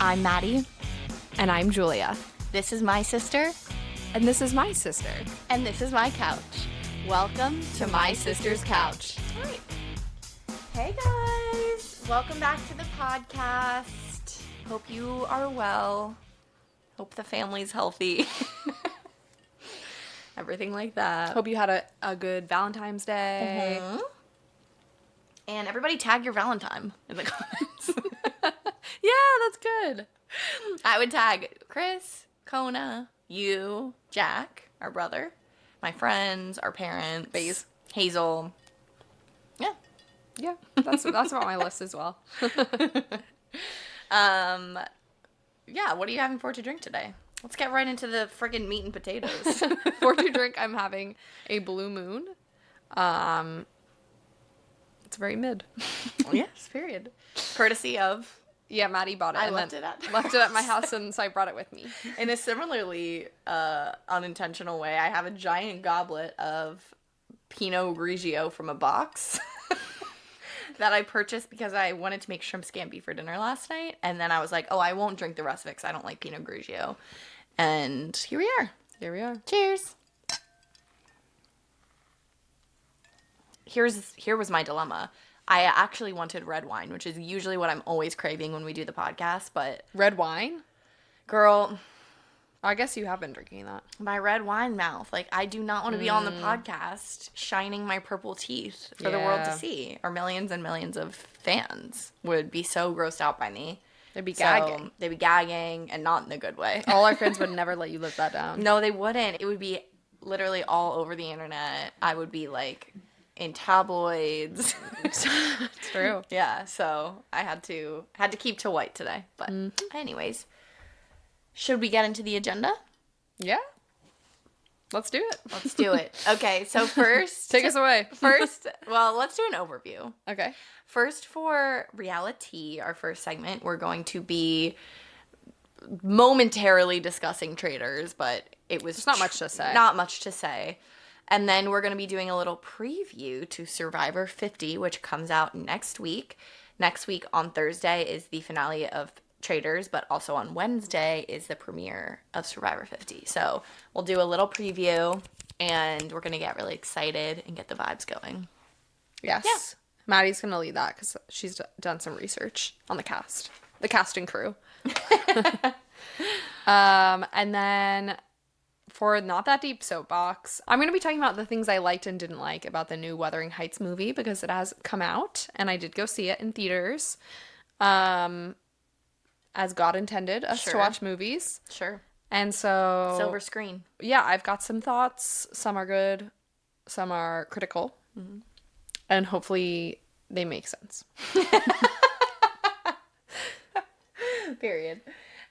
I'm Maddie. And I'm Julia. This is my sister. And this is my sister. And this is my couch. Welcome to My Sister's Couch. All right. Hey guys, welcome back to the podcast. Hope you are well. Hope the family's healthy. Everything like that. Hope you had a good Valentine's Day. Mm-hmm. And everybody tag your Valentine in the comments. Yeah, that's good. I would tag Chris, Kona, you, Jack, our brother, my friends, our parents, Baze. Hazel. Yeah. Yeah, that's on my list as well. Yeah, what are you having for to drink today? Let's get right into the friggin' meat and potatoes. For to drink, I'm having a Blue Moon. It's very mid. Yes, period. Courtesy of... Yeah, Maddie bought it. I and left then it at... left it at my house, and so I brought it with me. In a similarly unintentional way, I have a giant goblet of Pinot Grigio from a box that I purchased because I wanted to make shrimp scampi for dinner last night. And then I was like, oh, I won't drink the rest of it because I don't like Pinot Grigio. And here we are. Here we are. Cheers. Here was my dilemma. I actually wanted red wine, which is usually what I'm always craving when we do the podcast, but... Red wine? Girl... I guess you have been drinking that. My red wine mouth. Like, I do not want to be on the podcast shining my purple teeth for the world to see. Or millions and millions of fans would be so grossed out by me. They'd be gagging. They'd be gagging, and not in a good way. All our friends would never let you live that down. No, they wouldn't. It would be literally all over the internet. I would be, like, in tabloids. It's true. Yeah, so I had to keep to white today. But anyways, should we get into the agenda? Yeah. Let's do it. Let's do it. Okay, so first... Take us away. Well, let's do an overview. Okay. First, for reality, our first segment, we're going to be momentarily discussing Traitors, but it was... There's not much to say. Not much to say. And then we're going to be doing a little preview to Survivor 50, which comes out next week. Next week on Thursday is the finale of Traitors, but also on Wednesday is the premiere of Survivor 50. So we'll do a little preview, and we're going to get really excited and get the vibes going. Yes. Yeah. Maddie's going to lead that because she's done some research on the cast and crew. And then... For Not That Deep Soapbox, I'm going to be talking about the things I liked and didn't like about the new Wuthering Heights movie because it has come out and I did go see it in theaters. As God intended us to watch movies. Sure. And so... Silver screen. Yeah, I've got some thoughts. Some are good. Some are critical. Mm-hmm. And hopefully they make sense. Period.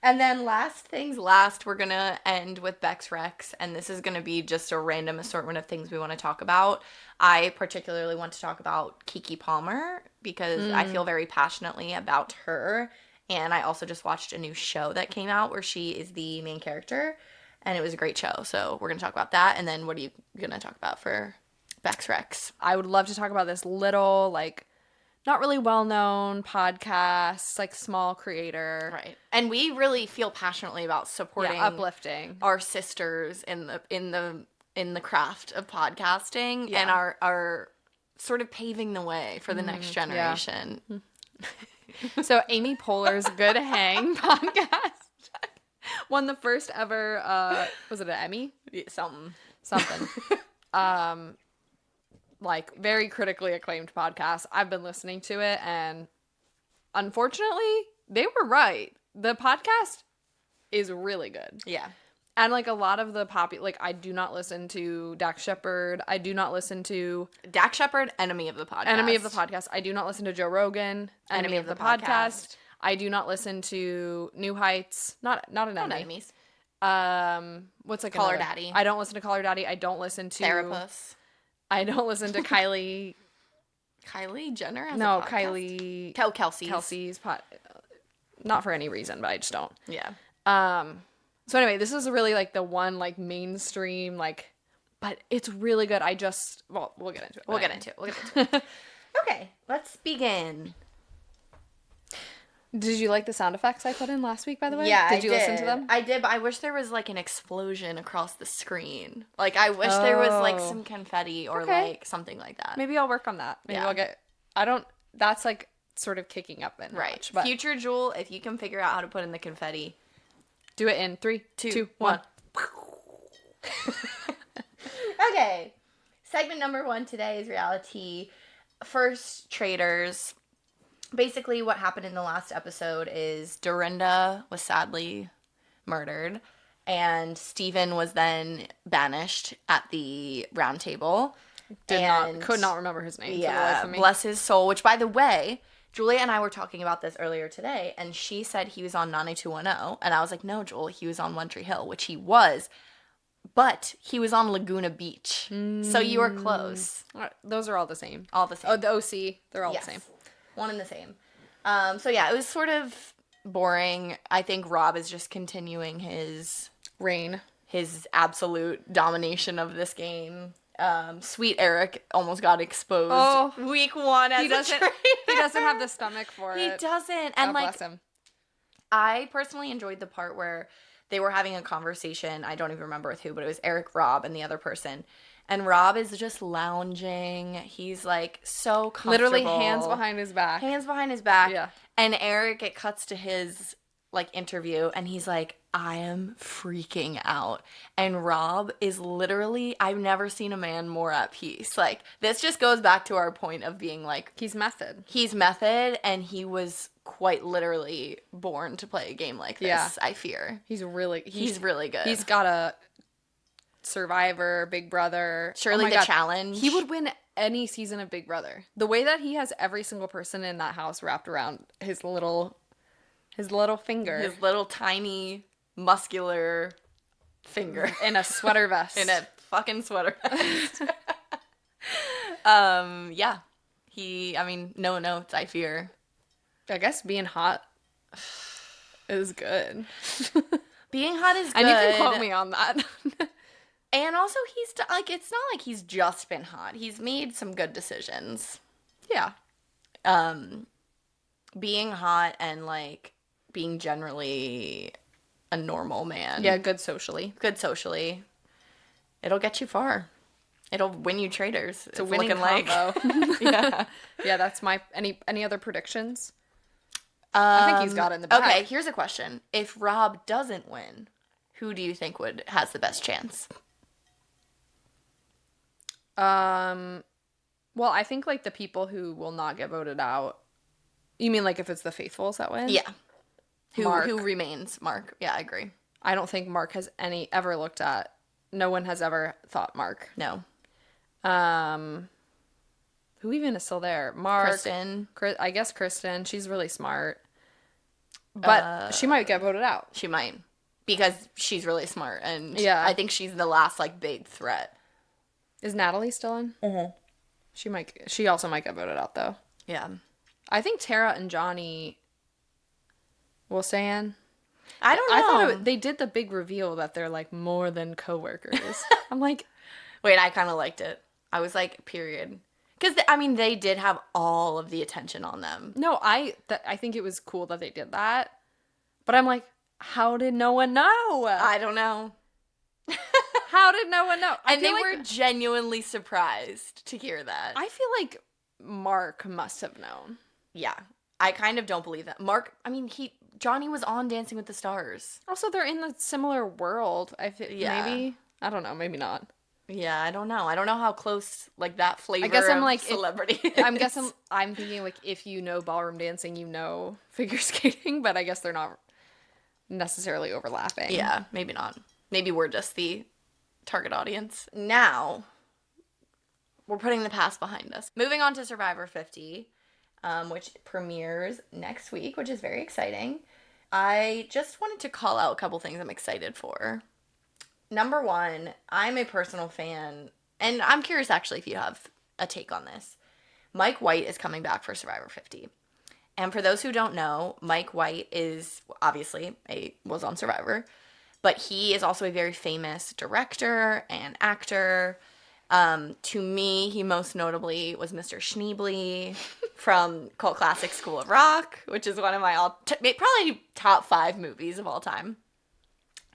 And then last things last, we're going to end with Bex Rex, and this is going to be just a random assortment of things we want to talk about. I particularly want to talk about Keke Palmer because I feel very passionately about her, and I also just watched a new show that came out where she is the main character, and it was a great show, so we're going to talk about that, and then what are you going to talk about for Bex Rex? I would love to talk about this little, like... not really well-known podcast, like small creator. Right. And we really feel passionately about supporting uplifting our sisters in the craft of podcasting and are sort of paving the way for the next generation. Yeah. So Amy Pohler's Good Hang podcast won the first ever was it an Emmy? Yeah, something. Like, very critically acclaimed podcast. I've been listening to it, and unfortunately, they were right. The podcast is really good. Yeah. And, like, a lot of the like, I do not listen to Dax Shepard. I do not listen to... Dax Shepard, enemy of the podcast. I do not listen to Joe Rogan, enemy of the podcast. I do not listen to New Heights. Not an enemy. Enemies. What's, like, Caller another? Daddy. I don't listen to Caller Daddy. I don't listen to... Therapist. I don't listen to Kylie. Kylie Jenner has No, a podcast? Kylie. Kelsey's. Kelsey's not for any reason, but I just don't. Yeah. So anyway, this is really like the one like mainstream like, but it's really good. We'll get into it. We'll get into it. Okay, let's begin. Did you like the sound effects I put in last week, by the way? Yeah, I Did you listen to did. them? I did, but I wish there was like an explosion across the screen. Like I wish there was like Oh. some confetti or Okay. like something like that. Maybe I'll work on that. Maybe Yeah. I'll get. I don't. That's like sort of kicking up in Right. notch, but Future Jewel, if you can figure out how to put in the confetti. do it in three, Two, two, one. one. Okay. Segment number 1 today is reality. First, Traitors. Basically, what happened in the last episode is Dorinda was sadly murdered, and Stephen was then banished at the round table. Could not remember his name for the life Yeah, of me. bless his soul. Which, by the way, Julia and I were talking about this earlier today, and she said he was on 90210, and I was like, no, Joel, he was on One Tree Hill, which he was, but he was on Laguna Beach. So you were close. Those are all the same. All the same. Oh, the OC, they're all Yes. the same. One and the same. So yeah, it was sort of boring. I think Rob is just continuing Rain. his absolute domination of this game. Sweet Eric almost got exposed week 1 as He doesn't. a traitor. He doesn't have the stomach for He it. doesn't. God And like bless him. I personally enjoyed the part where they were having a conversation. I don't even remember with who, but it was Eric, Rob, and the other person. And Rob is just lounging. He's like so comfortable. Literally hands behind his back. Hands behind his back. Yeah. And Eric, it cuts to his like interview, and he's like, I am freaking out. And Rob is literally, I've never seen a man more at peace. Like, this just goes back to our point of being like, He's method. he's method, and he was quite literally born to play a game like this, Yeah. I fear. He's really good. He's got a Survivor, Big Brother. Surely Oh my the God. challenge. He would win any season of Big Brother. The way that he has every single person in that house wrapped around his little finger His little tiny muscular finger. in a sweater vest. In a fucking sweater vest. Yeah. No notes, I fear. I guess being hot is good. Being hot is good. And you can quote me on that. And also, like, it's not like he's just been hot. He's made some good decisions. Yeah. Being hot and, like, being generally a normal man. Yeah, good socially. Good socially. It'll get you far. It'll win you Traitors. It's a winning looking combo. like. Yeah. Yeah, that's my any other predictions? I think he's got it in the bag. Okay, here's a question. If Rob doesn't win, who do you think has the best chance? Well, I think like the people who will not get voted out. You mean like if it's the faithfuls that win? Yeah. Mark. Who remains? Mark. Yeah, I agree. I don't think Mark has ever looked at. No one has ever thought Mark. No. Who even is still there? Mark. Kristen. I guess Kristen. She's really smart. But she might get voted out. She might. Because she's really smart. And Yeah. I think she's the last, like, big threat. Is Natalie still in? Mm-hmm. She also might get voted out, though. Yeah. I think Tara and Johnny will stay in. I don't know. I thought they did the big reveal that they're, like, more than coworkers. I'm like... Wait, I kind of liked it. I was like, period. Because, they did have all of the attention on them. No, I think it was cool that they did that. But I'm like, how did no one know? I don't know. How did no one know? And they were genuinely surprised to hear that. I feel like Mark must have known. Yeah. I kind of don't believe that. Mark, Johnny was on Dancing with the Stars. Also, they're in a similar world. Yeah. Maybe. I don't know. Maybe not. Yeah, I don't know. I don't know how close, like, that flavor I guess I'm of like celebrity is. I'm thinking like if you know ballroom dancing, you know figure skating, but I guess they're not necessarily overlapping. Yeah, maybe not. Maybe we're just the target audience. Now, we're putting the past behind us. Moving on to Survivor 50, which premieres next week, which is very exciting. I just wanted to call out a couple things I'm excited for. Number one, I'm a personal fan, and I'm curious actually if you have a take on this. Mike White is coming back for Survivor 50. And for those who don't know, Mike White is obviously was on Survivor, but he is also a very famous director and actor. To me, he most notably was Mr. Schneebly from cult classic School of Rock, which is one of my probably top 5 movies of all time.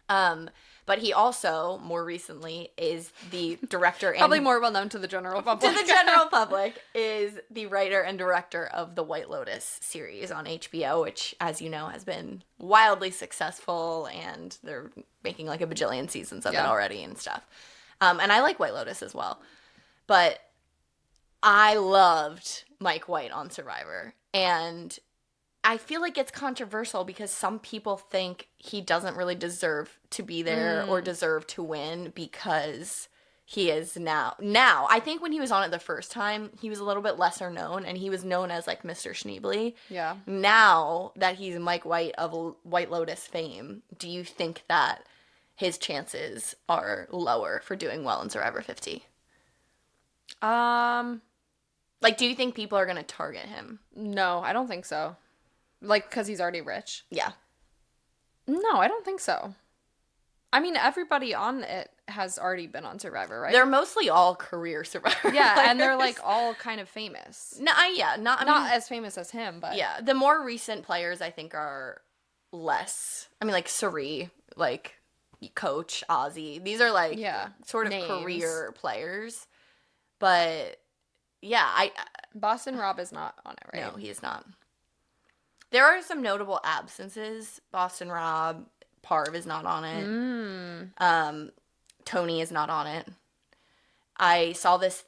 But he also, more recently, is the director and... Probably more well known to the general public. To the general public, is the writer and director of the White Lotus series on HBO, which, as you know, has been wildly successful, and they're making like a bajillion seasons of it already and stuff. And I like White Lotus as well. But I loved Mike White on Survivor, and I feel like it's controversial because some people think he doesn't really deserve to be there or deserve to win because he is now. Now, I think when he was on it the first time, he was a little bit lesser known, and he was known as like Mr. Schneebly. Yeah. Now that he's Mike White of White Lotus fame, do you think that his chances are lower for doing well in Survivor 50? Like, do you think people are going to target him? No, I don't think so. Like, because he's already rich? Yeah. No, I don't think so. I mean, everybody on it has already been on Survivor, right? They're mostly all career Survivor yeah, players. and they're like all kind of famous. No, yeah, not as famous as him, but yeah, the more recent players I think are less. I mean, like Suri, like Coach, Ozzy. These are like sort of names. Career players, but yeah, Boston Rob is not on it, right? No, he is not. There are some notable absences. Boston Rob, Parv is not on it. Tony is not on it. I saw this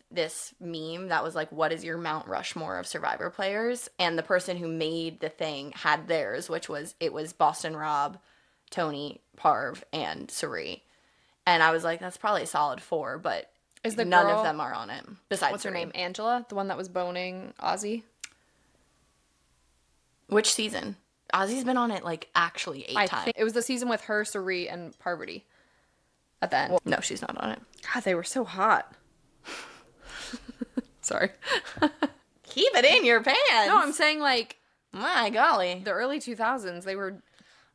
meme that was like, what is your Mount Rushmore of Survivor players? And the person who made the thing had theirs, which was Boston Rob, Tony, Parv, and Suri. And I was like, that's probably a solid 4, but none of them are on it. Besides what's her Suri. name? Angela? The one that was boning Ozzy? Which season? Ozzy's been on it like actually 8 times. Think it was the season with her, Suri, and Parvati. At the end. Well, no, she's not on it. God, they were so hot. Sorry. Keep it in your pants. No, I'm saying like, my golly, the early 2000s, they were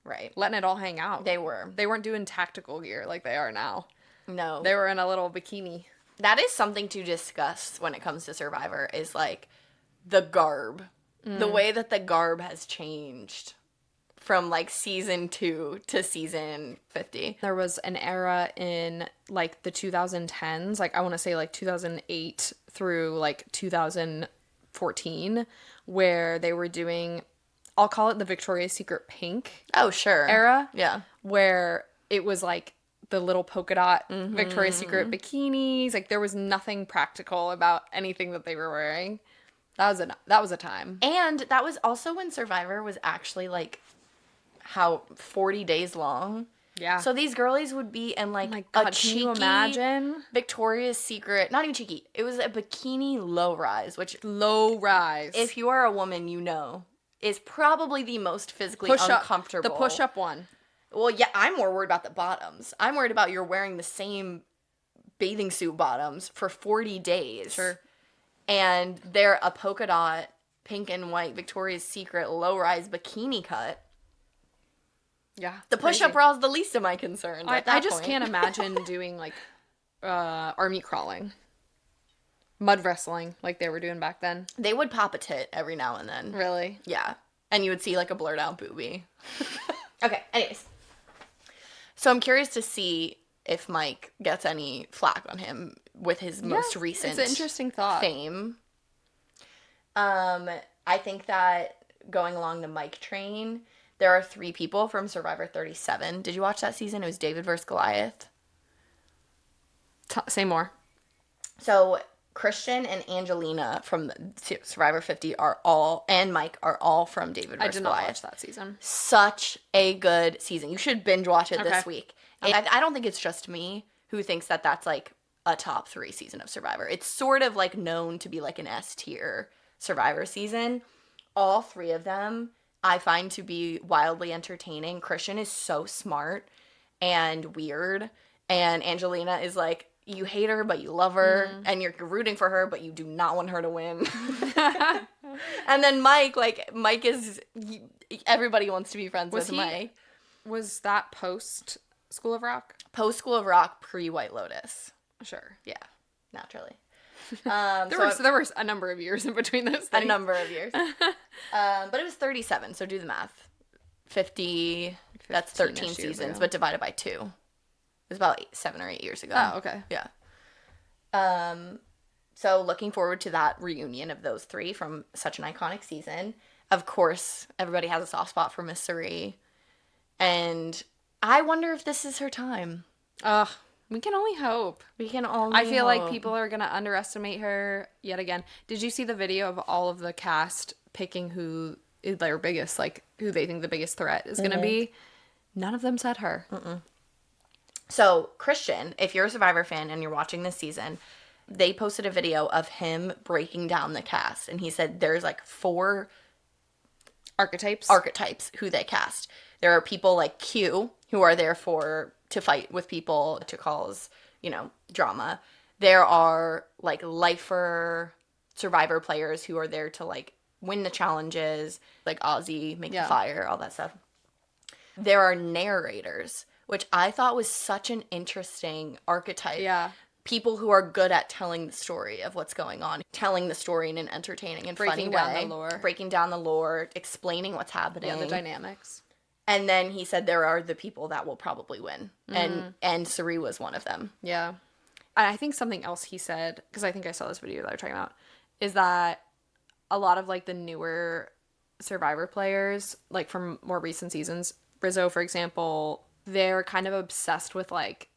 right letting it all hang out. They were. They weren't doing tactical gear like they are now. No. They were in a little bikini. That is something to discuss when it comes to Survivor, is like the garb. The way that the garb has changed from like season 2 to season 50. There was an era in like the 2010s, like I want to say like 2008 through like 2014, where they were doing, I'll call it the Victoria's Secret pink. Oh, sure. Era. Yeah. Where it was like the little polka dot Victoria's Secret bikinis. Like there was nothing practical about anything that they were wearing. That was a time. And that was also when Survivor was actually like 40 days long. Yeah. So these girlies would be in like my God, a cheeky, can you imagine? Victoria's Secret, not even cheeky. It was a bikini low rise, which if you are a woman, you know, is probably the most physically uncomfortable. The push-up one. Well, yeah, I'm more worried about the bottoms. I'm worried about you're wearing the same bathing suit bottoms for 40 days. Sure. And they're a polka dot, pink and white Victoria's Secret low-rise bikini cut. Yeah. The push-up bra is the least of my concerns. I just can't imagine doing like army crawling. Mud wrestling like they were doing back then. They would pop a tit every now and then. Really? Yeah. And you would see like a blurred out boobie. Okay, anyways. So I'm curious to see if Mike gets any flack on him with his most recent it's an interesting thought. Fame. I think that going along the Mike train, there are 3 people from Survivor 37. Did you watch that season? It was David versus Goliath. Say more. So Christian and Angelina from Survivor 50 and Mike are all from David versus Goliath. I did not watch that season. Such a good season. You should binge watch it this week. Okay. I don't think it's just me who thinks that that's like a top 3 season of Survivor. It's sort of like known to be like an S tier Survivor season. All 3 of them I find to be wildly entertaining. Christian is so smart and weird, and Angelina is like, you hate her but you love her, and you're rooting for her but you do not want her to win. And then Mike is, everybody wants to be friends with Mike. Was that post School of Rock? Post School of Rock, pre White Lotus. Sure. Yeah, naturally. There were a number of years in between those A things. number of years. But it was 37, so do the math. 50, that's 13 15-ish years seasons, ago. but divided by 2. It was about 7 or 8 years ago. Oh, okay. Yeah. So looking forward to that reunion of those 3 from such an iconic season. Of course, everybody has a soft spot for Miss Cerie. And I wonder if this is her time. Ugh, we can only hope. We can only I feel like hope. people are going to underestimate her yet again. Did you see the video of all of the cast picking who is their biggest, like, who they think the biggest threat is going to be? None of them said her. So, Christian, if you're a Survivor fan and you're watching this season, they posted a video of him breaking down the cast. And he said there's like 4 archetypes who they cast. There are people like Q, who are there to fight with people, to cause, drama. There are like lifer Survivor players who are there to like win the challenges, like Ozzy, make the fire, all that stuff. There are narrators, which I thought was such an interesting archetype. Yeah. People who are good at telling the story of what's going on, telling the story in an entertaining and funny way. Breaking down the lore. Breaking down the lore, explaining what's happening. Yeah, the dynamics. And then he said there are the people that will probably win. And Cerie was one of them. Yeah. And I think something else he said, because I think I saw this video that I was talking about, is that a lot of like the newer Survivor players, like from more recent seasons, Rizzo, for example, they're kind of obsessed with like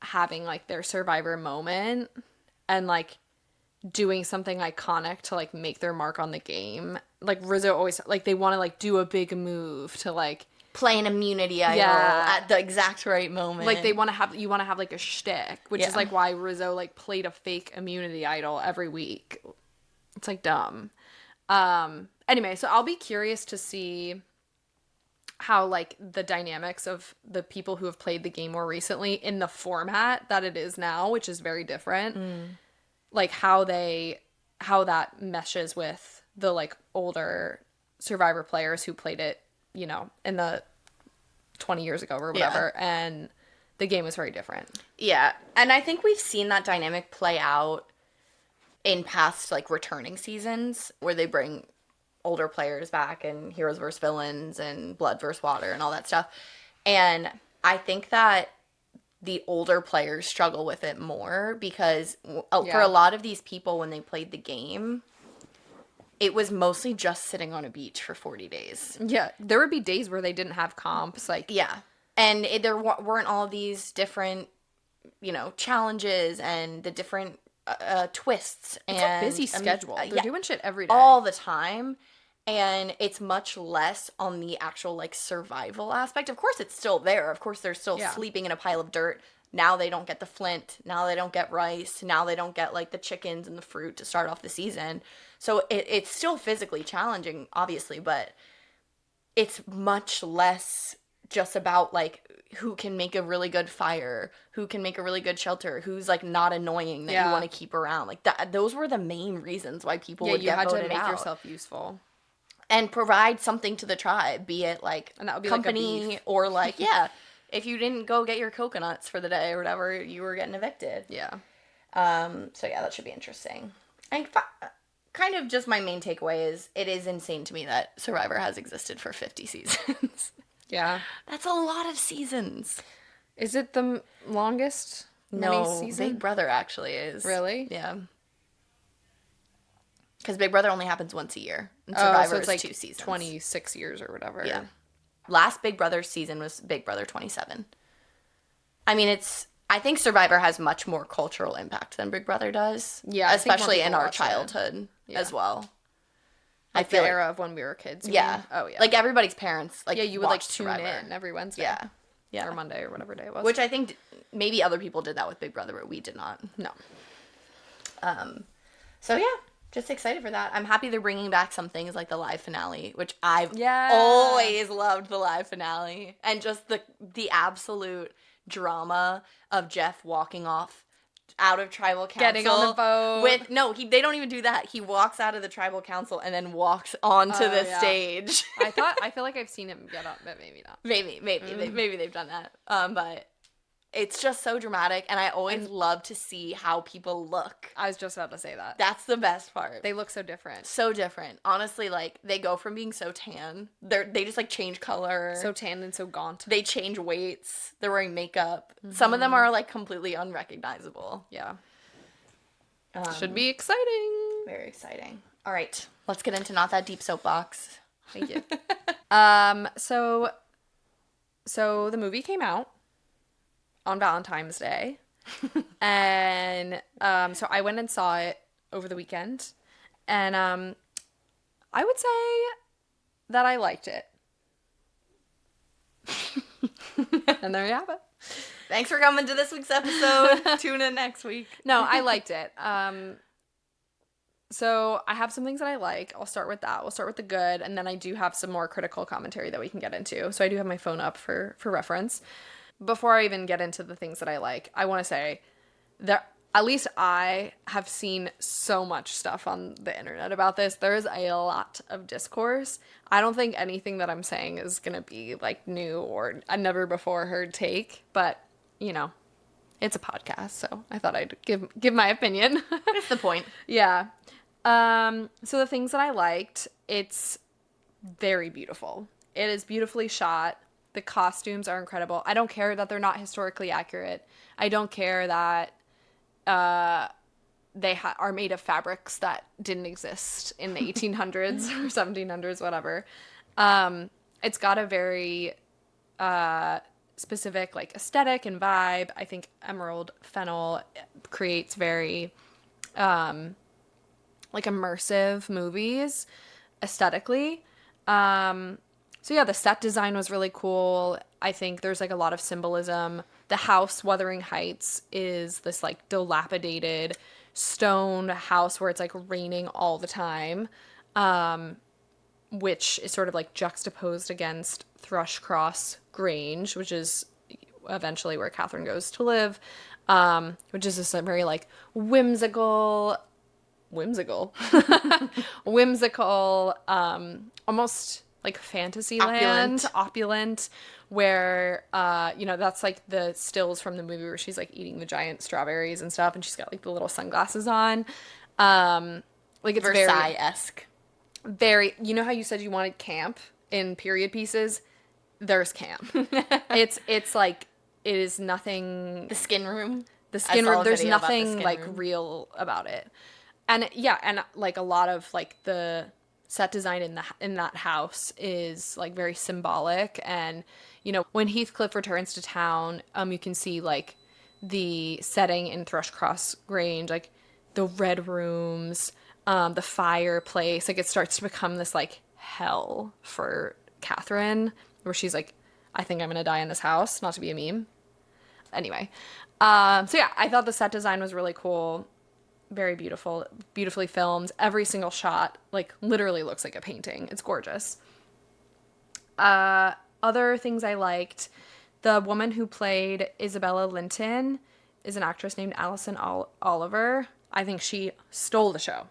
having like their Survivor moment and like doing something iconic to like make their mark on the game. Like Rizzo always like they want to like do a big move to like play an immunity idol at the exact right moment. Like you want to have like a shtick, which is like why Rizzo like played a fake immunity idol every week. It's like dumb. Anyway, so I'll be curious to see how like the dynamics of the people who have played the game more recently in the format that it is now, which is very different. Like how that meshes with the like older Survivor players who played it, in the 20 years ago or whatever. And the game was very different. Yeah. And I think we've seen that dynamic play out in past like returning seasons where they bring older players back and heroes versus villains and blood versus water and all that stuff. And I think that the older players struggle with it more because for a lot of these people, when they played the game, it was mostly just sitting on a beach for 40 days. Yeah. There would be days where they didn't have comps. Like, yeah. And there weren't all these different, challenges and the different twists. It's and a busy schedule. They're doing shit every day. All the time. And it's much less on the actual, like, survival aspect. Of course, it's still there. Of course, they're still sleeping in a pile of dirt. Now they don't get the flint. Now they don't get rice. Now they don't get, like, the chickens and the fruit to start off the season. So it's still physically challenging, obviously, but it's much less just about, like, who can make a really good fire, who can make a really good shelter, who's, like, not annoying that you want to keep around. Like, those were the main reasons why people would get voted out. Yeah, you had to make yourself useful. And provide something to the tribe, be it like and that would be company like a beef. Or like, if you didn't go get your coconuts for the day or whatever, you were getting evicted. Yeah. So yeah, that should be interesting. And kind of just my main takeaway is it is insane to me that Survivor has existed for 50 seasons. Yeah. That's a lot of seasons. Is it the longest? No, Big Brother actually is. Really? Yeah. Because Big Brother only happens once a year. And Survivor so it's like 2 seasons. 26 years or whatever. Yeah. Last Big Brother season was Big Brother 27. I mean, I think Survivor has much more cultural impact than Big Brother does. Yeah. Especially in our childhood as well. Like the era of when we were kids. Yeah. Oh, yeah. Like everybody's parents, like, you would like tune Survivor. in every Wednesday. Yeah. Yeah. Or Monday or whatever day it was. Which I think maybe other people did that with Big Brother, but we did not. No. So yeah. Just excited for that. I'm happy they're bringing back some things like the live finale, which I've always loved the live finale. And just the absolute drama of Jeff walking off out of tribal council. Getting on the boat. They don't even do that. He walks out of the tribal council and then walks onto the stage. I feel like I've seen him get up, but maybe not. Maybe they've done that. But It's just so dramatic, and I always And- love to see how people look. I was just about to say that. That's the best part. They look so different. So different. Honestly, like, they go from being so tan. They just, like, change color. So tan and so gaunt. They change weights. They're wearing makeup. Some of them are, like, completely unrecognizable. Yeah. Should be exciting. Very exciting. All right. Let's get into Not That Deep Soapbox. Thank you. So the movie came out on Valentine's Day. And so I went and saw it over the weekend. And I would say that I liked it. And there you have it. Thanks for coming to this week's episode. Tune in next week. No, I liked it. So I have some things that I like. I'll start with that. We'll start with the good, and then I do have some more critical commentary that we can get into. So I do have my phone up for reference. Before I even get into the things that I like, I want to say that at least I have seen so much stuff on the internet about this. There is a lot of discourse. I don't think anything that I'm saying is going to be like new or a never before heard take, but you know, it's a podcast, so I thought I'd give my opinion. That's the point. Yeah. So the things that I liked, it's very beautiful. It is beautifully shot. The costumes are incredible. I don't care that they're not historically accurate. I don't care that they are made of fabrics that didn't exist in the 1800s or 1700s, whatever. It's got a very specific like aesthetic and vibe. I think Emerald Fennell creates very like immersive movies aesthetically. So yeah, the set design was really cool. I think there's like a lot of symbolism. The house, Wuthering Heights, is this like dilapidated stone house where it's like raining all the time, which is sort of like juxtaposed against Thrushcross Grange, which is eventually where Catherine goes to live, which is this very like whimsical, almost like fantasy land, opulent, where that's like the stills from the movie where she's like eating the giant strawberries and stuff, and she's got like the little sunglasses on, like it's Versailles-esque. Very, you know how you said you wanted camp in period pieces? There's camp. It's like, it is nothing. The skin room. The skin room. There's nothing like room. real about it. And yeah, and like a lot of like the set design in that house is like very symbolic. And you know, when Heathcliff returns to town, you can see like the setting in Thrushcross Grange, like the red rooms, the fireplace. Like it starts to become this like hell for Catherine, where she's like, I think I'm gonna die in this house. Not to be a meme. Anyway, so yeah, I thought the set design was really cool. Very beautiful, beautifully filmed. Every single shot, like, literally looks like a painting. It's gorgeous. Other things I liked, the woman who played Isabella Linton is an actress named Alison Oliver. I think she stole the show.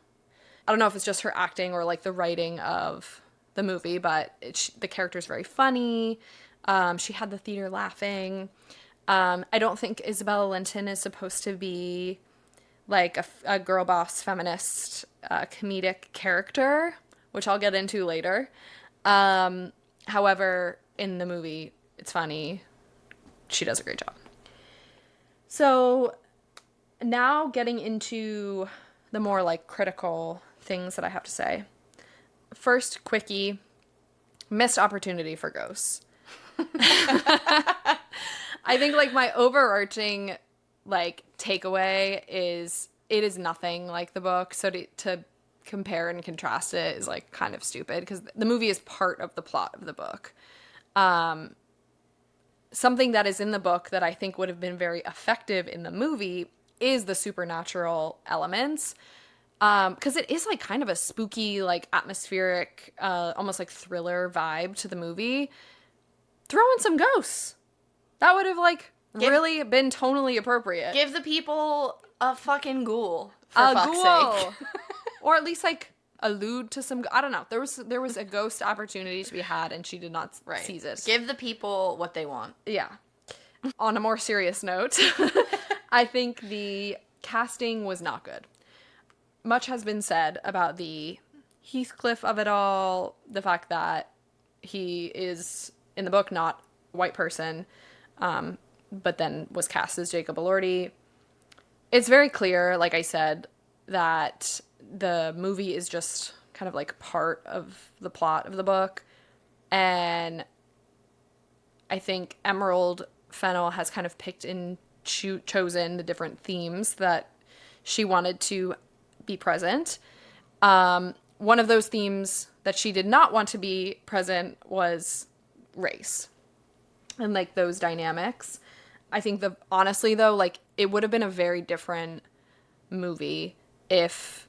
I don't know if it's just her acting or, like, the writing of the movie, but the character's very funny. She had the theater laughing. I don't think Isabella Linton is supposed to be like a girl boss feminist comedic character, which I'll get into later. However, in the movie, it's funny. She does a great job. So now getting into the more like critical things that I have to say. First, quickie, missed opportunity for ghosts. I think like my overarching like takeaway is it is nothing like the book, so to compare and contrast it is like kind of stupid because the movie is part of the plot of the book. Something that is in the book that I think would have been very effective in the movie is the supernatural elements, because it is like kind of a spooky, like atmospheric, almost like thriller vibe to the movie. Throw in some ghosts. That would have like really been tonally appropriate. Give the people a fucking ghoul, for fuck's sake. Or at least like allude to some, I don't know. There was a ghost opportunity to be had and she did not seize it. Give the people what they want. Yeah. On a more serious note, I think the casting was not good. Much has been said about the Heathcliff of it all, the fact that he is, in the book, not a white person, but then was cast as Jacob Elordi. It's very clear, like I said, that the movie is just kind of like part of the plot of the book. And I think Emerald Fennell has kind of picked and chosen the different themes that she wanted to be present. One of those themes that she did not want to be present was race and like those dynamics. I think honestly though, like it would have been a very different movie if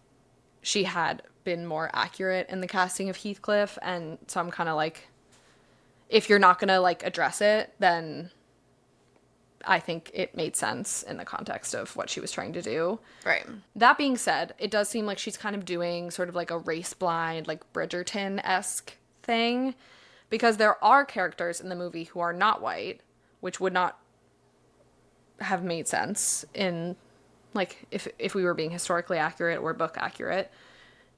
she had been more accurate in the casting of Heathcliff. And so I'm kind of like, if you're not going to like address it, then I think it made sense in the context of what she was trying to do. Right. That being said, it does seem like she's kind of doing sort of like a race blind, like Bridgerton-esque thing, because there are characters in the movie who are not white, which would not have made sense in like if we were being historically accurate or book accurate.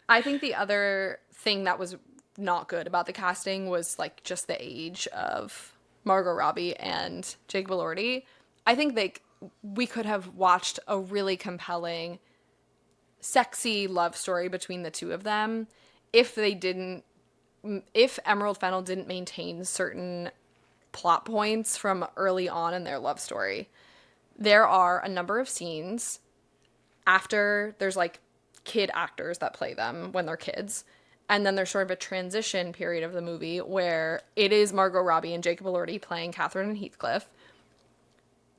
I think the other thing that was not good about the casting was like just the age of Margot Robbie and Jacob Elordi. I think we could have watched a really compelling, sexy love story between the two of them if Emerald Fennell didn't maintain certain plot points from early on in their love story. There are a number of scenes after there's like kid actors that play them when they're kids. And then there's sort of a transition period of the movie where it is Margot Robbie and Jacob Elordi playing Catherine and Heathcliff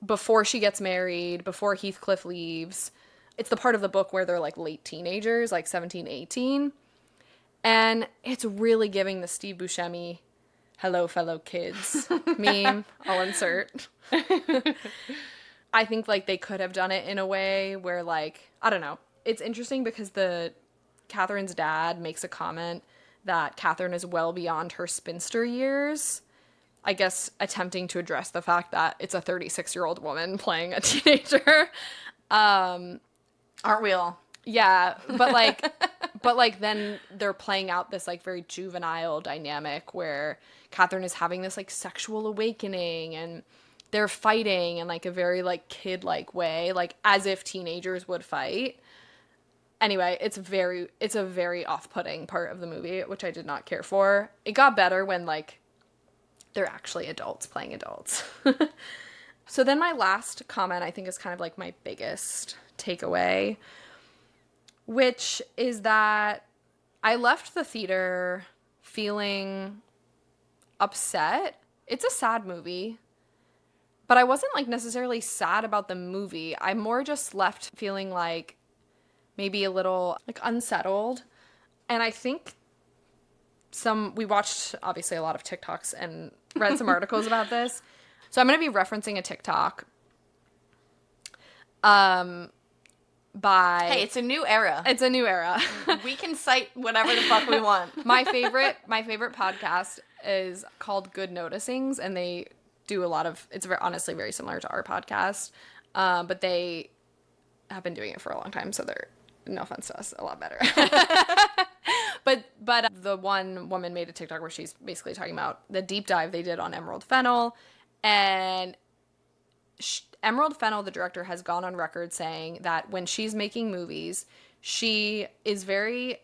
before she gets married, before Heathcliff leaves. It's the part of the book where they're like late teenagers, like 17, 18. And it's really giving the Steve Buscemi, hello, fellow kids meme. I'll insert. I think like they could have done it in a way where like, I don't know. It's interesting because Catherine's dad makes a comment that Catherine is well beyond her spinster years. I guess attempting to address the fact that it's a 36-year-old woman playing a teenager. Aren't we all? Yeah, but like then they're playing out this like very juvenile dynamic where Catherine is having this like sexual awakening and they're fighting in like a very like kid-like way, like as if teenagers would fight. Anyway, it's a very off-putting part of the movie, which I did not care for. It got better when like they're actually adults playing adults. So then my last comment I think is kind of like my biggest takeaway, which is that I left the theater feeling upset. It's a sad movie, but I wasn't like necessarily sad about the movie. I more just left feeling like maybe a little like unsettled. And I think we watched obviously a lot of TikToks and read some articles about this. So I'm going to be referencing a TikTok by Hey, it's a new era. It's a new era. We can cite whatever the fuck we want. My favorite podcast is called Good Noticings, and they do a lot of, it's honestly very similar to our podcast, but they have been doing it for a long time, so they're, no offense to us, a lot better. But the one woman made a TikTok where she's basically talking about the deep dive they did on Emerald Fennell, and Emerald Fennell, the director, has gone on record saying that when she's making movies, she is very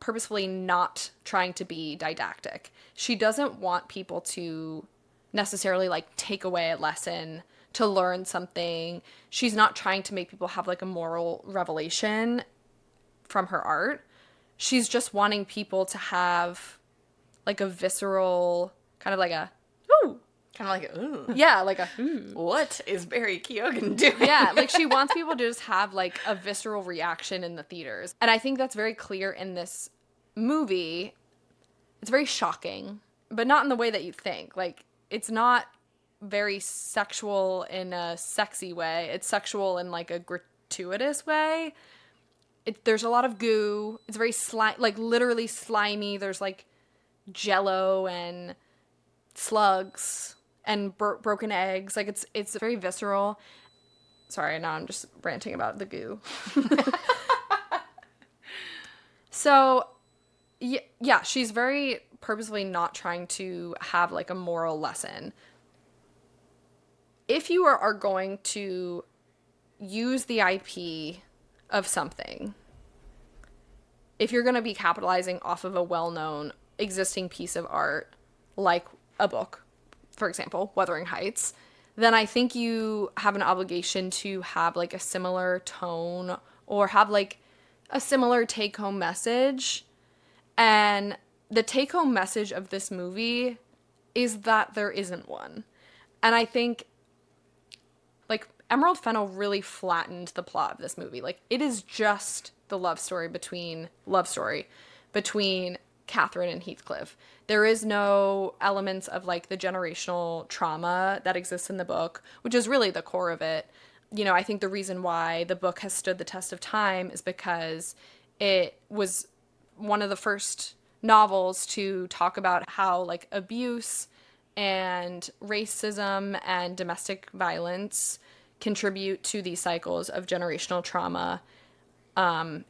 purposefully not trying to be didactic. She doesn't want people to necessarily like take away a lesson, to learn something. She's not trying to make people have like a moral revelation from her art. She's just wanting people to have like a visceral kind of like a ooh. Kind of like, ooh. Yeah, like a ooh. What is Barry Keoghan doing? Yeah, like she wants people to just have like a visceral reaction in the theaters. And I think that's very clear in this movie. It's very shocking, but not in the way that you think. Like, it's not very sexual in a sexy way. It's sexual in like a gratuitous way. There's a lot of goo. It's very like literally slimy. There's like jello and slugs and broken eggs. Like it's very visceral. Sorry, now I'm just ranting about the goo. So, yeah, she's very purposely not trying to have like a moral lesson. If you are going to use the IP of something, if you're going to be capitalizing off of a well-known existing piece of art, like a book, for example, Wuthering Heights, then I think you have an obligation to have like a similar tone or have like a similar take-home message. And the take-home message of this movie is that there isn't one. And I think like Emerald Fennell really flattened the plot of this movie. Like it is just the love story between Catherine and Heathcliff. There is no elements of like the generational trauma that exists in the book, which is really the core of it. You know, I think the reason why the book has stood the test of time is because it was one of the first novels to talk about how like abuse and racism and domestic violence contribute to these cycles of generational trauma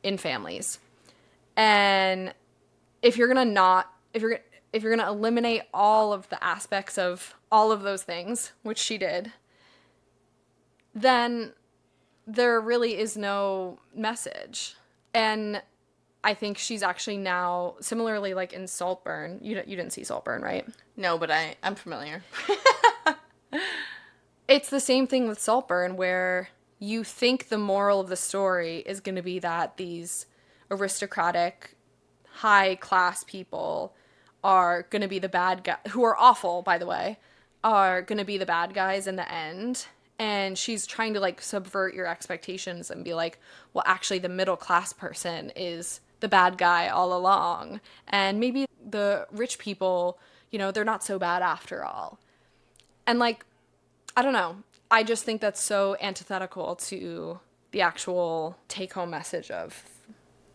in families. And if you're gonna not, if you're gonna eliminate all of the aspects of all of those things, which she did, then there really is no message. And I think she's actually now similarly like in Saltburn. You didn't see Saltburn, right? No, but I'm familiar. It's the same thing with Saltburn where you think the moral of the story is going to be that these aristocratic, high class people are going to be the bad guy who are awful, by the way, are going to be the bad guys in the end. And she's trying to like subvert your expectations and be like, well, actually, the middle class person is the bad guy all along. And maybe the rich people, you know, they're not so bad after all. And like, I don't know. I just think that's so antithetical to the actual take home message of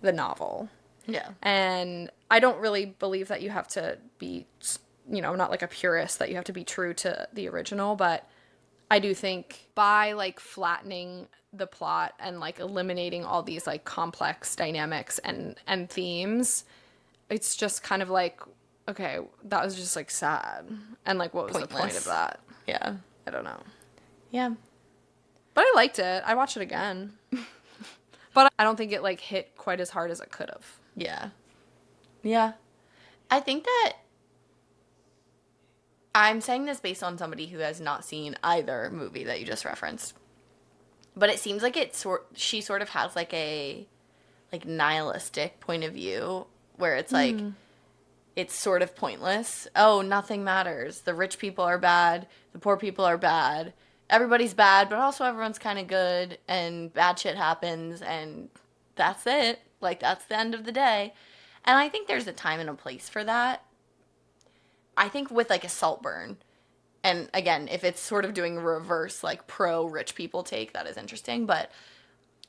the novel. Yeah. And I don't really believe that you have to be, you know, not like a purist, that you have to be true to the original, but I do think by like flattening the plot and like eliminating all these like complex dynamics and themes, it's just kind of like, okay, that was just like sad. And like, what was the point of that? Yeah. I don't know. Yeah. But I liked it. I watched it again. But I don't think it like hit quite as hard as it could have. Yeah. Yeah. I think that I'm saying this based on somebody who has not seen either movie that you just referenced. But it seems like she sort of has like a like nihilistic point of view where it's like it's sort of pointless. Oh, nothing matters. The rich people are bad, the poor people are bad. Everybody's bad, but also everyone's kind of good and bad shit happens and that's it. Like that's the end of the day. And I think there's a time and a place for that. I think with like a Saltburn, and again, if it's sort of doing reverse, like pro rich people take, that is interesting. But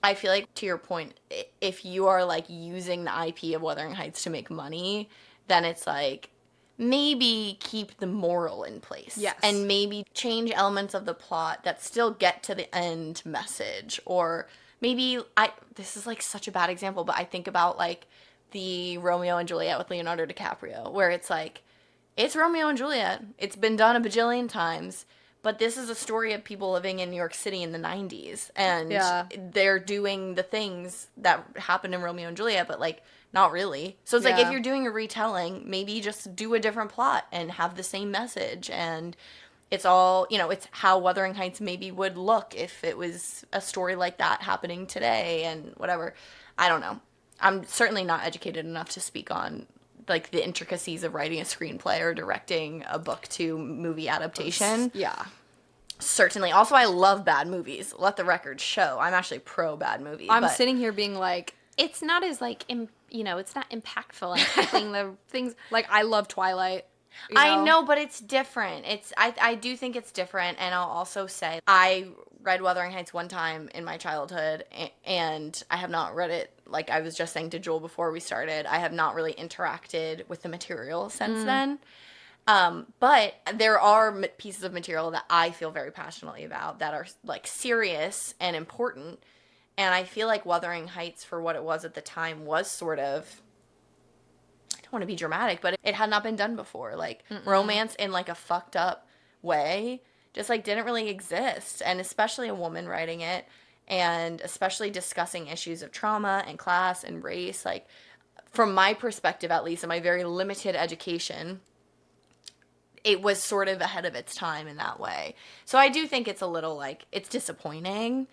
I feel like to your point, if you are like using the IP of Wuthering Heights to make money, then it's like maybe keep the moral in place. Yes. And maybe change elements of the plot that still get to the end message. Or maybe this is like such a bad example, but I think about like the Romeo and Juliet with Leonardo DiCaprio, where it's like, it's Romeo and Juliet. It's been done a bajillion times, but this is a story of people living in New York City in the 90s, and they're doing the things that happened in Romeo and Juliet, but like not really. So it's like if you're doing a retelling, maybe just do a different plot and have the same message, and it's all, you know, it's how Wuthering Heights maybe would look if it was a story like that happening today and whatever. I don't know. I'm certainly not educated enough to speak on like the intricacies of writing a screenplay or directing a book to movie adaptation. Yeah. Certainly. Also, I love bad movies. Let the record show. I'm actually pro bad movie. I'm sitting here being like, it's not as like, you know, it's not impactful and keeping the things. Like, I love Twilight. You know? I know, but it's different. I do think it's different, and I'll also say I read Wuthering Heights one time in my childhood, and I have not read it, like I was just saying to Joel before we started, I have not really interacted with the material since then. But there are pieces of material that I feel very passionately about that are like serious and important. And I feel like Wuthering Heights, for what it was at the time, was sort of, I don't want to be dramatic, but it had not been done before. Like Mm-mm. romance in like a fucked up way just like didn't really exist. And especially a woman writing it and especially discussing issues of trauma and class and race. Like from my perspective, at least in my very limited education, it was sort of ahead of its time in that way. So I do think it's a little like it's disappointing.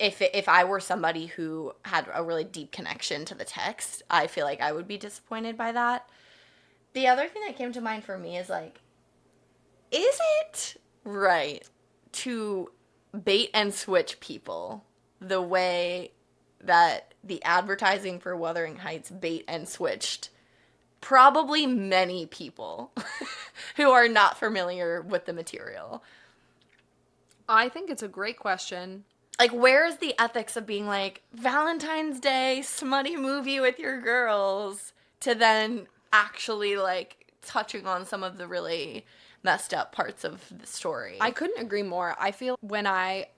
If I were somebody who had a really deep connection to the text, I feel like I would be disappointed by that. The other thing that came to mind for me is like, is it right to bait and switch people the way that the advertising for Wuthering Heights bait and switched probably many people who are not familiar with the material? I think it's a great question. Like, where is the ethics of being like, Valentine's Day, smutty movie with your girls, to then actually like touching on some of the really messed up parts of the story? I couldn't agree more. I feel when I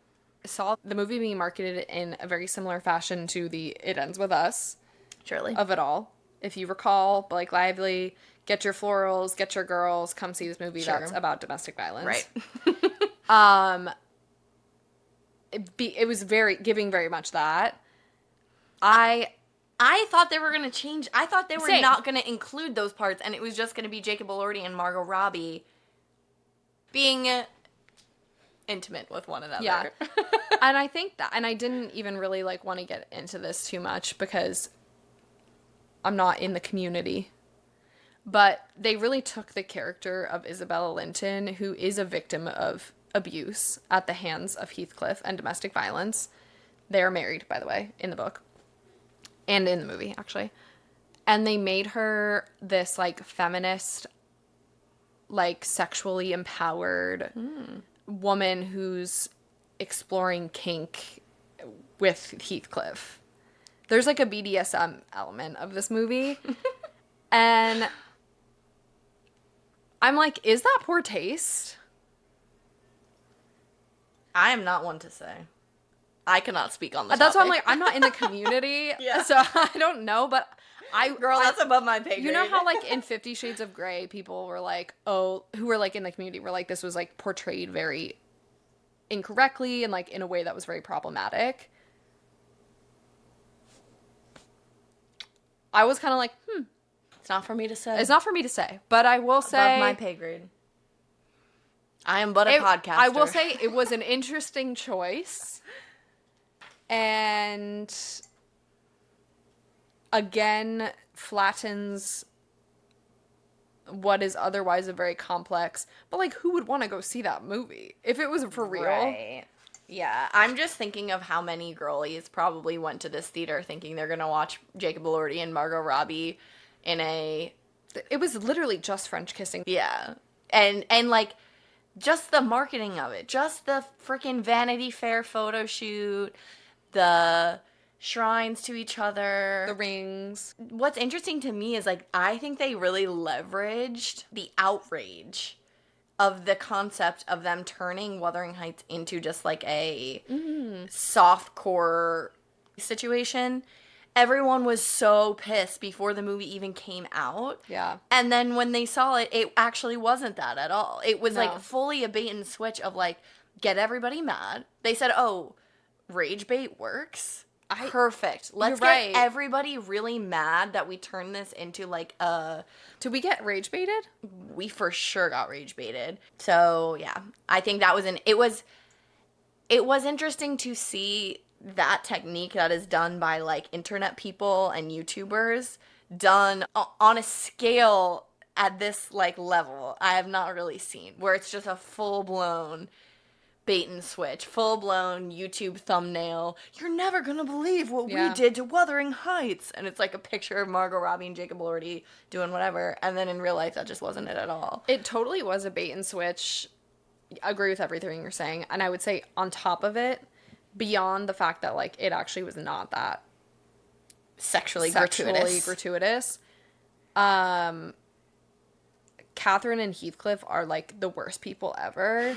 saw the movie being marketed in a very similar fashion to the It Ends With Us Surely. of it all. If you recall, Blake Lively, get your florals, get your girls, come see this movie that's Sure. about domestic violence. Right. Um, it was very giving very much that. I I thought they were going to change. I thought they were same. not going to include those parts, and it was just going to be Jacob Elordi and Margot Robbie being intimate with one Yeah. another. And I think that, and I didn't even really like want to get into this too much because I'm not in the community. But they really took the character of Isabella Linton, who is a victim of abuse at the hands of Heathcliff and domestic violence. They are married, by the way, in the book and in the movie, actually. And they made her this like feminist, like sexually empowered woman who's exploring kink with Heathcliff. There's like a BDSM element of this movie. And I'm like, is that poor taste? I am not one to say. I cannot speak on the That's why I'm topic. like, I'm not in the community, Yeah. so I don't know, but Girl, that's above my pay grade. you know how like in 50 Shades of Grey, people were like, oh, who were like in the community were like, this was like portrayed very incorrectly and like in a way that was very problematic. I was kind of like, It's not for me to say. it's not for me to say, but I will say above my pay grade. I am but a podcaster. I will say it was an interesting choice. And again, flattens what is otherwise a very complex, but like who would want to go see that movie if it was for real? Right. Yeah, I'm just thinking of how many girlies probably went to this theater thinking they're gonna watch Jacob Elordi and Margot Robbie in a It was literally just French kissing. yeah, and like just the marketing of it, just the freaking Vanity Fair photo shoot, the shrines to each other. The rings. What's interesting to me is like I think they really leveraged the outrage of the concept of them turning Wuthering Heights into just like a soft core situation. Everyone was so pissed before the movie even came out. Yeah. And then when they saw it, it actually wasn't that at all. It was No. like fully a bait and switch of like, get everybody mad. They said, oh, rage bait works. Perfect. Let's You're right. get everybody really mad that we turn this into like a. Did we get rage baited? We for sure got rage baited. So yeah, I think that was it was interesting to see that technique that is done by like internet people and YouTubers done on a scale at this like level I have not really seen, where it's just a full blown bait and switch, full blown YouTube thumbnail. You're never gonna believe what we did to Wuthering Heights, and it's like a picture of Margot Robbie and Jacob Elordi doing whatever, and then in real life that just wasn't it at all. It totally was a bait and switch. I agree with everything you're saying, and I would say on top of it, beyond the fact that like it actually was not that Sexually gratuitous. Catherine and Heathcliff are like the worst people ever.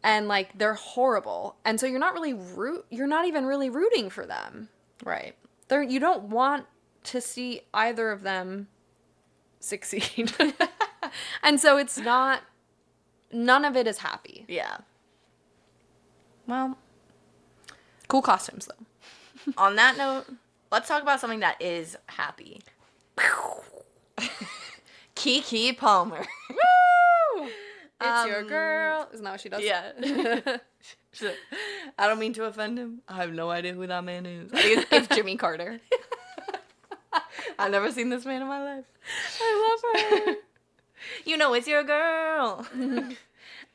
And like they're horrible. And so you're not even really rooting for them. Right. You don't want to see either of them succeed. And so none of it is happy. Yeah. Well, Cool costumes though. on that note, let's talk about something that is happy. Keke Palmer. Woo! It's your girl. Isn't that what she does? Yeah. I don't mean to offend him. I have no idea who that man is. I think it's Jimmy Carter. I've never seen this man in my life. I love her. You know it's your girl.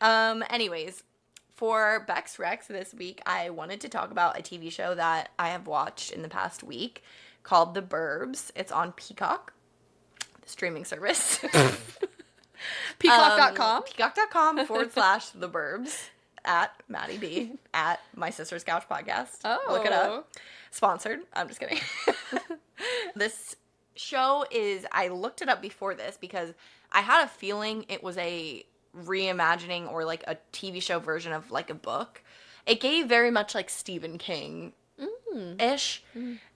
Anyways, for Bex Rex this week, I wanted to talk about a TV show that I have watched in the past week called The Burbs. It's on Peacock, the streaming service. Peacock.com. Peacock.com / The Burbs at Maddie B at My Sister's Couch Podcast. Oh. Look it up. Sponsored. I'm just kidding. This show I looked it up before this because I had a feeling it was a reimagining or like a TV show version of like a book. It gave very much like Stephen King-ish.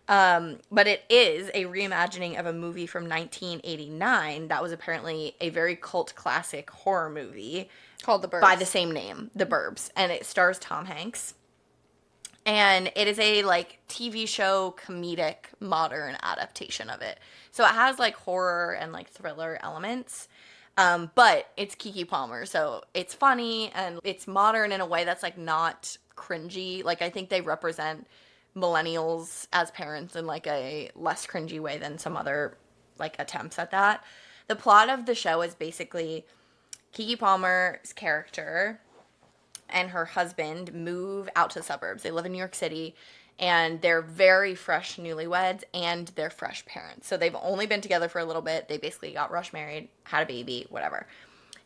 But it is a reimagining of a movie from 1989 that was apparently a very cult classic horror movie Called The Burbs. by the same name, The Burbs, and it stars Tom Hanks. And it is a like TV show comedic modern adaptation of it. So it has like horror and like thriller elements. But it's Keke Palmer, so it's funny and it's modern in a way that's like not cringy. Like I think they represent millennials as parents in like a less cringy way than some other like attempts at that. The plot of the show is basically Keke Palmer's character and her husband move out to the suburbs. They live in New York City and they're very fresh newlyweds and they're fresh parents. So they've only been together for a little bit. They basically got rush married, had a baby, whatever.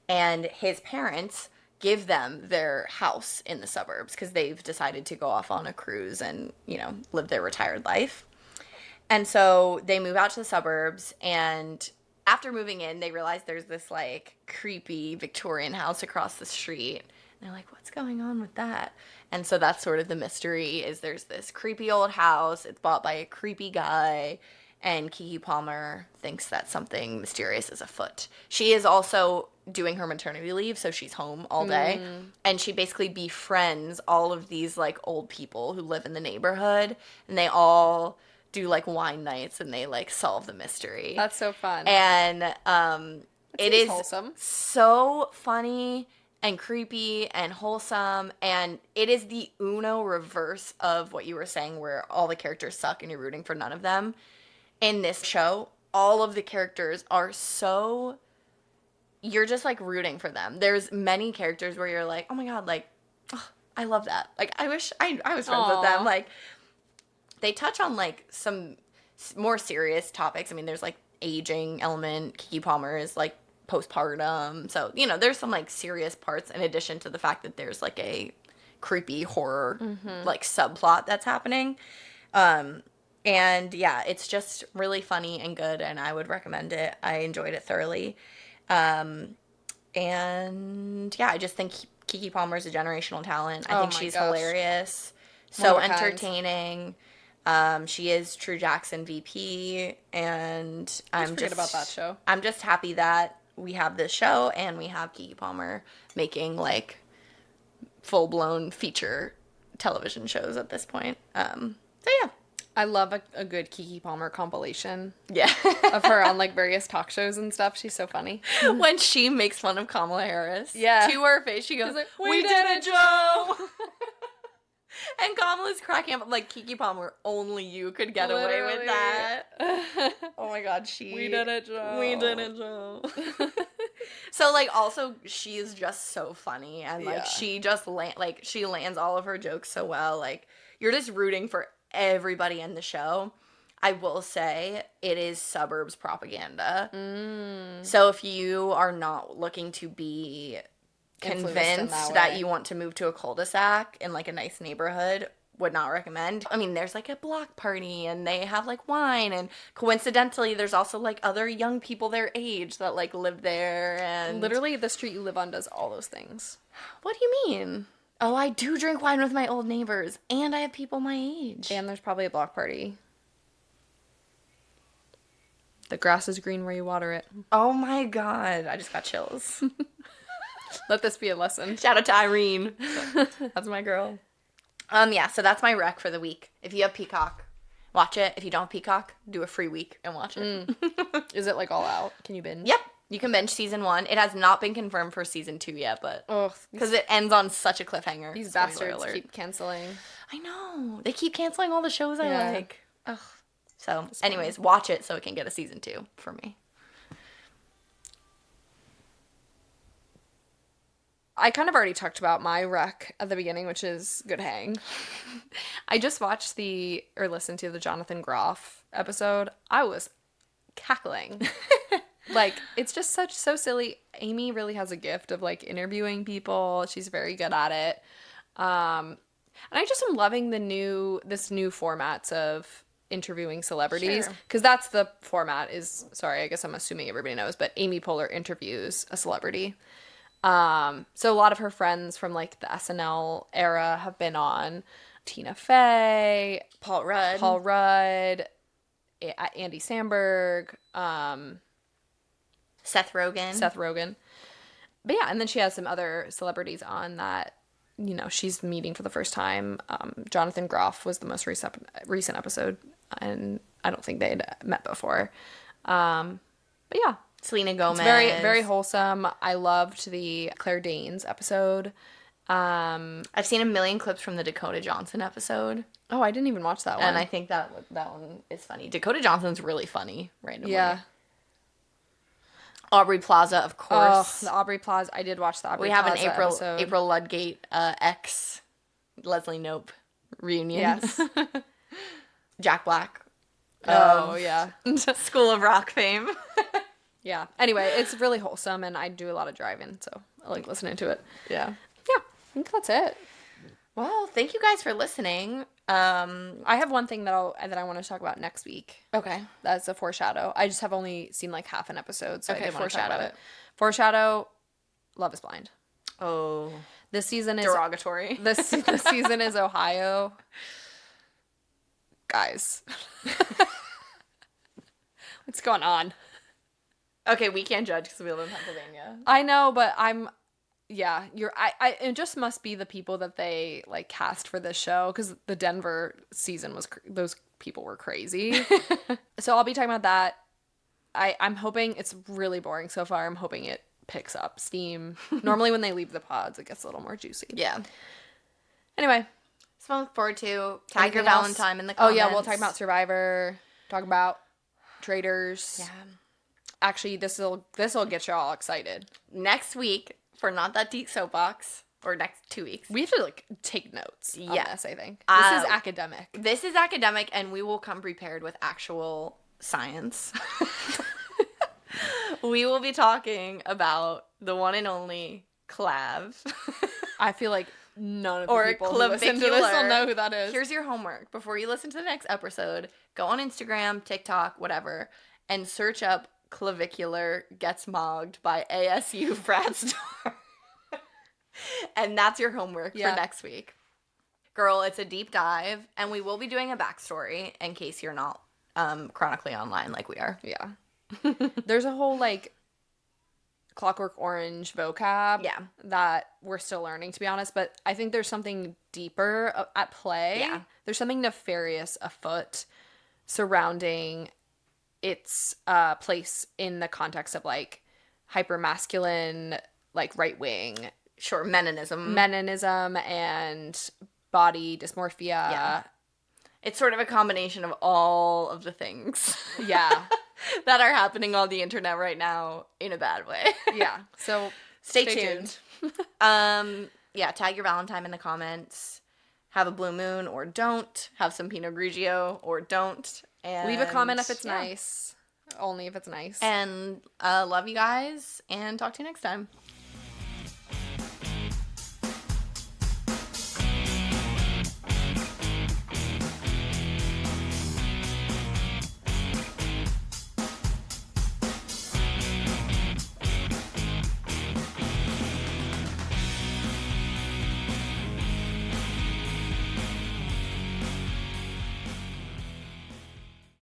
And his parents give them their house in the suburbs because they've decided to go off on a cruise and, you know, live their retired life. And so they move out to the suburbs, and after moving in, they realize there's this like creepy Victorian house across the street. And they're like, what's going on with that? And so that's sort of the mystery is there's this creepy old house. It's bought by a creepy guy. And Keke Palmer thinks that something mysterious is afoot. She is also doing her maternity leave, so she's home all day. And she basically befriends all of these, like, old people who live in the neighborhood. And they all do, like, wine nights, and they, like, solve the mystery. That's so fun. And it is wholesome. so funny and creepy and wholesome. And it is the Uno reverse of what you were saying, where all the characters suck and you're rooting for none of them. In this show, all of the characters are so, you're just like rooting for them. There's many characters where you're like, oh my god, like, oh, I love that. Like, I wish I was friends with them. Like, they touch on like some more serious topics. I mean, there's like aging element. Keke Palmer is like postpartum. So, you know, there's some like serious parts in addition to the fact that there's like a creepy horror like subplot that's happening. And yeah, it's just really funny and good, and I would recommend it. I enjoyed it thoroughly. And yeah, I just think Keke Palmer is a generational talent. I think she's hilarious, so entertaining. She is True Jackson VP, and I'm just about that show. I'm just happy that we have this show and we have Keke Palmer making like full-blown feature television shows at this point. So yeah. I love a good Keke Palmer compilation. Yeah. Of her on like various talk shows and stuff. She's so funny. When she makes fun of Kamala Harris. Yeah. To her face, she goes, like, we did it, Joe! And Kamala's cracking up, like, Keke Palmer, only you could get away with that. Oh my god, We did it, Joe. We did it, Joe. So, like, also, she's just so funny, and, like, she just, she lands all of her jokes so well. Like, you're just rooting for everybody in the show. I will say it is suburbs propaganda. So if you are not looking to be convinced that you want to move to a cul-de-sac in like a nice neighborhood, would not recommend. I mean, there's like a block party and they have like wine, and coincidentally there's also like other young people their age that like live there, and Literally, the street you live on does all those things. what do you mean? Oh, I do drink wine with my old neighbors, and I have people my age. And there's probably a block party. The grass is green where you water it. Oh my god, I just got chills. Let this be a lesson. Shout out to Irene. That's my girl. Yeah, so that's my rec for the week. If you have Peacock, watch it. If you don't have Peacock, do a free week and watch it. Is it like all out? Can you binge? Yep. You can binge season 1. It has not been confirmed for season 2 yet, but Ugh, because it ends on such a cliffhanger. these Spoiler bastards alert. keep canceling. I know. They keep canceling all the shows I Yeah. like. Ugh. So, anyways, watch it so it can get a season 2 for me. I kind of already talked about my rec at the beginning, which is Good Hang. I just watched listened to the Jonathan Groff episode. I was cackling. Like, it's just so silly. Amy really has a gift of like interviewing people. She's very good at it. And I just am loving this new formats of interviewing celebrities, Sure. because that's the format is, sorry, I guess I'm assuming everybody knows, but Amy Poehler interviews a celebrity. So a lot of her friends from like the SNL era have been on. Tina Fey, Paul Rudd. Andy Samberg, Seth Rogen. But yeah, and then she has some other celebrities on that, she's meeting for the first time. Jonathan Groff was the most recent episode, and I don't think they'd met before. But yeah. Selena Gomez. It's very, very wholesome. I loved the Claire Danes episode. I've seen a million clips from the Dakota Johnson episode, Oh, I didn't even watch that one. and I think that one is funny. Dakota Johnson's really funny, randomly. Yeah. Aubrey Plaza, of Oh, course. the Aubrey Plaza. I did watch the Aubrey We have Plaza an episode. April Ludgate ex Leslie Knope reunion. Yes. Jack Black. Oh, yeah. School of Rock fame. Yeah. Anyway, it's really wholesome, and I do a lot of driving, so I like listening to it. Yeah. Yeah, I think that's it. Well, thank you guys for listening. I have one thing that I want to talk about next week. Okay. That's a foreshadow. I just have only seen like half an episode, so Okay, I did want to talk foreshadow about it. Foreshadow, Love is Blind. Oh. This season is Derogatory. the season is Ohio. Guys. What's going on? Okay, we can't judge because we live in Pennsylvania. I know, but it just must be the people that they like cast for this show, because the Denver season those people were crazy. So I'll be talking about that. I'm hoping it's really boring so far. I'm hoping it picks up steam. Normally when they leave the pods, it gets a little more juicy. Yeah. Anyway, So I look forward to tag your anything else? Valentine in the Oh comments. yeah, we'll talk about Survivor. Talk about Traitors. Yeah. Actually, this will get you all excited. Next week for Not That Deep Soapbox, or next 2 weeks. We have to like take notes on Yeah. this, I think. This is academic. This is academic, and we will come prepared with actual science. We will be talking about the one and only Clav. I feel like none of Or the people who listen to this will clavicular. know who that is. Here's your homework. Before you listen to the next episode, go on Instagram, TikTok, whatever, and search up Clavicular Gets Mogged by ASU Frat Star. And that's your homework for next week. Girl, it's a deep dive, and we will be doing a backstory in case you're not chronically online like we are. Yeah. There's a whole like Clockwork Orange vocab that we're still learning, to be honest, but I think there's something deeper at play. Yeah. There's something nefarious afoot surrounding its place in the context of like hypermasculine, like right wing Sure, Menonism. and body dysmorphia. Yeah. It's sort of a combination of all of the things. Yeah. That are happening on the internet right now in a bad way. Yeah. So Stay tuned. Yeah, tag your Valentine in the comments. Have a blue moon or don't. Have some Pinot Grigio or don't. And leave a comment if it's nice. Only if it's nice. And love you guys, and talk to you next time.